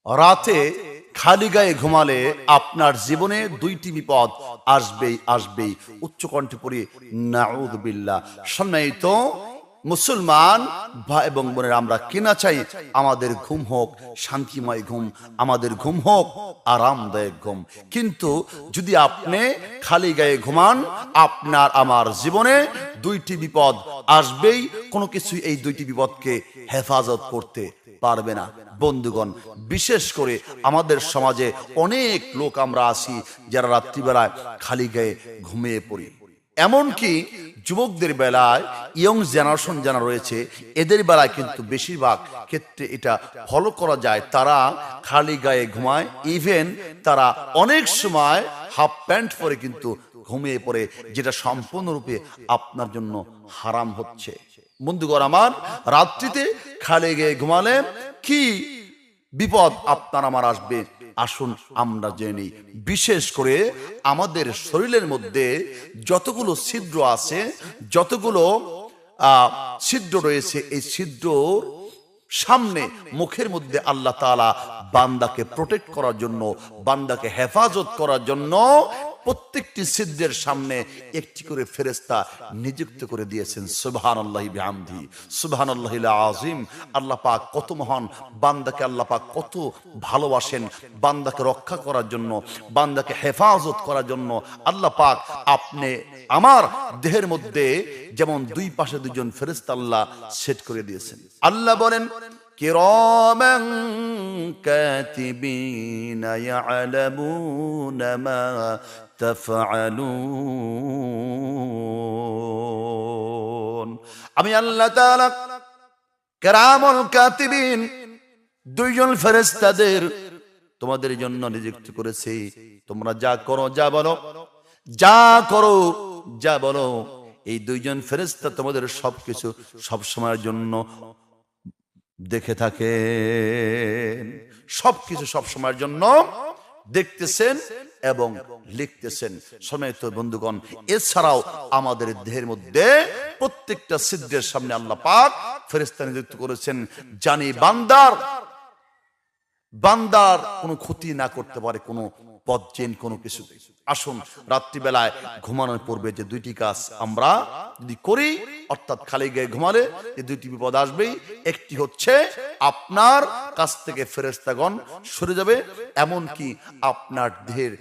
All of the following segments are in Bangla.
রাতে খালি গায়ে ঘুমালে আপনার জীবনে দুইটি বিপদ আসবেই আসবেই। উচ্চকণ্ঠে পড়ি নাউযুবিল্লাহ। সম্মানিত মুসলমান ভাই এবং বোনেরা, আমরা কিনা চাই আমাদের ঘুম হোক শান্তিময় ঘুম, আমাদের ঘুম হোক আরামদায়ক ঘুম। কিন্তু যদি আপনি খালি গায়ে ঘুমান, আপনার আমার জীবনে দুইটি বিপদ আসবেই। কোনো কিছু এই দুইটি বিপদকে হেফাজত করতে পারবে না। বন্ধুগণ, বিশেষ করে আমাদের সমাজে অনেক লোক আমরা আছি যারা রাত্রিবেলায় খালি গায়ে ঘুমিয়ে পড়ি। এমনকি যুবকদের বেলায়, ইয়ং জেনারেশন যারা রয়েছে, এদের বেলায় কিন্তু বেশিরভাগ ক্ষেত্রে এটা ফলো করা যায়। তারা খালি গায়ে ঘুমায়, ইভেন তারা অনেক সময় হাফ প্যান্ট পরে কিন্তু ঘুমিয়ে পড়ে, যেটা সম্পূর্ণরূপে আপনার জন্য হারাম হচ্ছে। বন্ধুগণ আমার, রাত্রিতে খালি গায়ে ঘুমালে কি বিপদ আপনার আমার আসবে, আসুন আমরা জেনে নিই। বিশেষ করে আমাদের শরীরের মধ্যে যতগুলো ছিদ্র আছে, যতগুলো ছিদ্র রয়েছে, এই ছিদ্রর সামনে মুখের মধ্যে আল্লাহ তাআলা বান্দাকে প্রোটেক্ট করার জন্য, বান্দাকে হেফাজত করার জন্য প্রত্যেকটি ছিদ্রের সামনে একটি করে ফেরেশতা নিযুক্ত করে দিয়েছেন। সুবহানাল্লাহি বিহামদিহি, সুবহানাল্লাহিল আযীম। আল্লাহ পাক কত মহান, বান্দাকে আল্লাহ পাক কত ভালোবাসেন। বান্দাকে রক্ষা করার জন্য, বান্দাকে হেফাজত করার জন্য আল্লাহ পাক আপনি আমার দেহের মধ্যে যেমন দুই পাশে দুজন ফেরেশতা আল্লাহ সেট করে দিয়েছেন। আল্লাহ বলেন, কিরামান কাতিবিনা ইয়ালামুনা মা তাফআলুন। আমি আল্লাহ তাআলা কিরামুল কাতিবিন, দুইজন ফেরেশতাদের তোমাদের জন্য নিযুক্ত করেছি। তোমরা যা করো, যা বলো, যা করো, যা বলো, এই দুইজন ফেরেশতা তোমাদের সবকিছু সব সময়ের জন্য দেখে থাকেন। সবকিছু সব সময়ের জন্য দেখতেছেন এবং লিখতেছেন। সম্মানিত বন্ধুগণ, এছাড়াও আমাদের দেহের মধ্যে প্রত্যেকটা ছিদ্রের সামনে আল্লাহ পাক ফেরেশতা নিযুক্ত করেছেন, জানি বান্দার কোনো ক্ষতি না করতে পারে কোনো পথচেন কোনো কিছু। আসুন রাত্রিবেলায় ঘুমানোর পূর্বে যে দুইটি কাজ আমরা যদি করি, অর্থাৎ খালি গায়ে ঘুমালে যে দুইটি বিপদ আসবেই। একটি হচ্ছে আপনার কাছ থেকে ফেরেশতাগণ সরে যাবে, এমনকি আপনার দেহের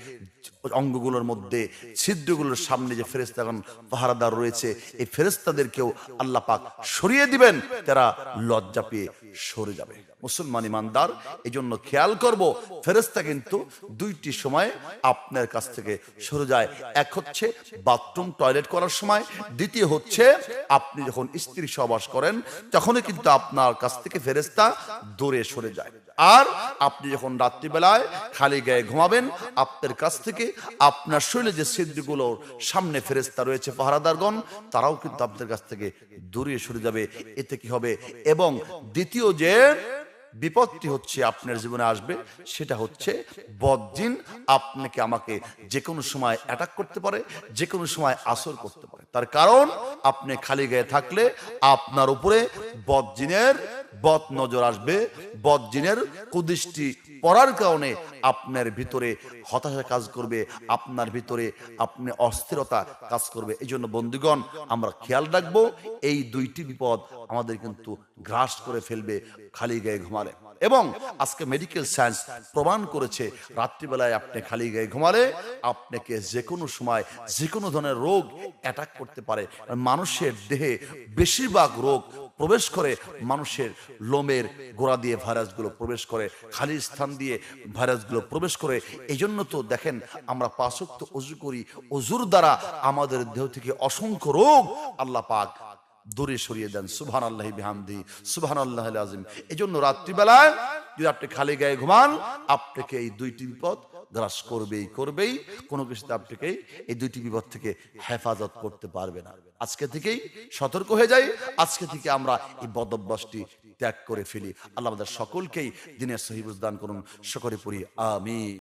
অঙ্গগুলোর মধ্যে ছিদ্রগুলোর সামনে যে ফেরেশতাগণ পাহারাদার রয়েছে, এই ফেরেশতাদেরকেও আল্লাহ পাক সরিয়ে দিবেন, তারা লজ্জা পেয়ে সরে যাবে। মুসলমান ইমানদার, এই জন্য খেয়াল করব, ফেরেশতা কিন্তু দুইটি সময় আপনার কাছ থেকে সরে যায়। এক হচ্ছে বাথরুম টয়লেট করার সময়, দ্বিতীয় হচ্ছে আপনি যখন স্ত্রী সহবাস করেন তখনই কিন্তু আপনার কাছ থেকে ফেরেশতা দূরে সরে যায়। আর আপনি যখন রাত্রিবেলায় খালি গায়ে ঘুমাবেন, আপনার কাছ থেকে আপনার শরীরে যে ছিদ্রগুলোর সামনে ফেরেশতা রয়েছে পাহারাদারগণ, তারাও কিন্তু আপনার কাছ থেকে দূরে সরে যাবে। এতে কি হবে? এবং দ্বিতীয় যে বিপত্তি হচ্ছে আপনার জীবনে আসবে, সেটা হচ্ছে বদজিন আপনাকে আমাকে যে কোনো সময় অ্যাটাক করতে পারে, যে কোনো সময় আসর করতে পারে। তার কারণ আপনি খালি গায়ে থাকলে আপনার উপরে বদজিনের বদ নজর আসবে, বদজিনের কুদৃষ্টি পড়ার কারণে আপনার ভিতরে হতাশা কাজ করবে, আপনার ভিতরে আপনি অস্থিরতা কাজ করবে। এই জন্য বন্ধুগণ, আমরা খেয়াল রাখবো, এই দুইটি বিপদ আমাদের কিন্তু গ্রাস করে ফেলবে খালি গায়ে ঘুমালে। এবং আজকে মেডিকেল সায়েন্স প্রমাণ করেছে, রাত্রিবেলায় আপনি খালি গায়ে ঘুমালে আপনাকে যে কোনো সময় যে কোনো ধরনের রোগ অ্যাটাক করতে পারে। মানুষের দেহে বেশিরভাগ রোগ প্রবেশ করে মানুষের লোমের গোড়া দিয়ে, ভাইরাসগুলো প্রবেশ করে, খালি স্থান দিয়ে ভাইরাসগুলো প্রবেশ করে। এই জন্য তো দেখেন, আমরা 5 ওয়াক্ত ওযু করি, ওযুর দ্বারা আমাদের দেহ থেকে অসংখ্য রোগ আল্লাহ পাক দূরে সরিয়ে দেন। সুবহানাল্লাহি বিহামদিহি, সুবহানাল্লাহিল আযীম। এই জন্য রাত্রিবেলায় যদি আপনি খালি গায়ে ঘুমান, আপনাকে এই দুইটি বিপদ গ্রাস করবেই। কোনো কিছুতে আপনাকে এই দুইটি বিপদ থেকে হেফাজত করতে পারবে না। আজকে থেকেই সতর্ক হয়ে যাই, আজকে থেকে আমরা এই বদঅভ্যাসটি ত্যাগ করে ফেলি। আল্লাহ আমাদের সকলকেই দিনের সহি বুঝ দান করুন। সকলে পড়ি আমিন।